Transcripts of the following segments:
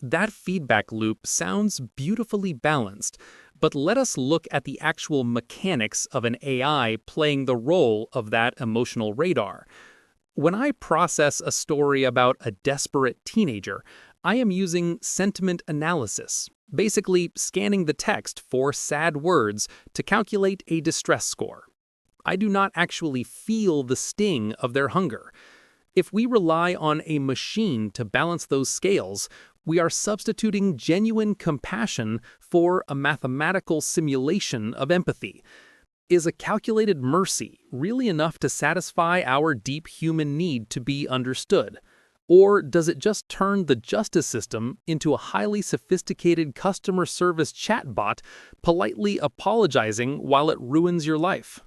That feedback loop sounds beautifully balanced, but let us look at the actual mechanics of an AI playing the role of that emotional radar. When I process a story about a desperate teenager, I am using sentiment analysis, basically scanning the text for sad words to calculate a distress score. I do not actually feel the sting of their hunger. If we rely on a machine to balance those scales, we are substituting genuine compassion for a mathematical simulation of empathy. Is a calculated mercy really enough to satisfy our deep human need to be understood? Or does it just turn the justice system into a highly sophisticated customer service chatbot politely apologizing while it ruins your life?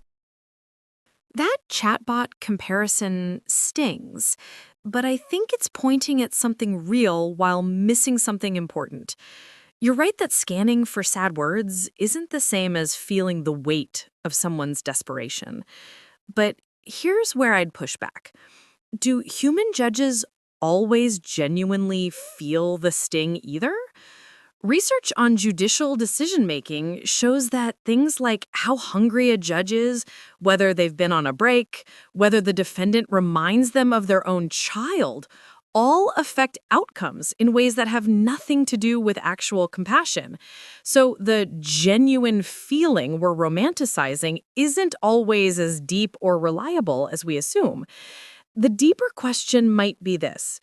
That chatbot comparison stings, but I think it's pointing at something real while missing something important. You're right that scanning for sad words isn't the same as feeling the weight of someone's desperation. But here's where I'd push back. Do human judges always genuinely feel the sting either? Research on judicial decision-making shows that things like how hungry a judge is, whether they've been on a break, whether the defendant reminds them of their own child, all affect outcomes in ways that have nothing to do with actual compassion. So the genuine feeling we're romanticizing isn't always as deep or reliable as we assume. The deeper question might be this.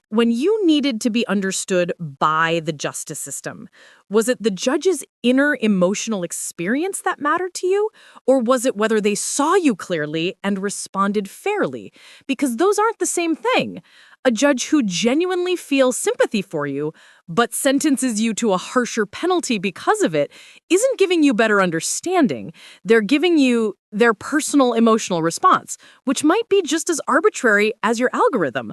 When you needed to be understood by the justice system, was it the judge's inner emotional experience that mattered to you? Or was it whether they saw you clearly and responded fairly? Because those aren't the same thing. A judge who genuinely feels sympathy for you, but sentences you to a harsher penalty because of it, isn't giving you better understanding. They're giving you their personal emotional response, which might be just as arbitrary as your algorithm.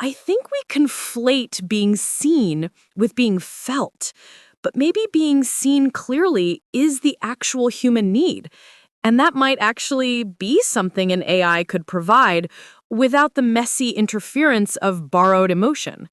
I think we conflate being seen with being felt, but maybe being seen clearly is the actual human need. And that might actually be something an AI could provide without the messy interference of borrowed emotion.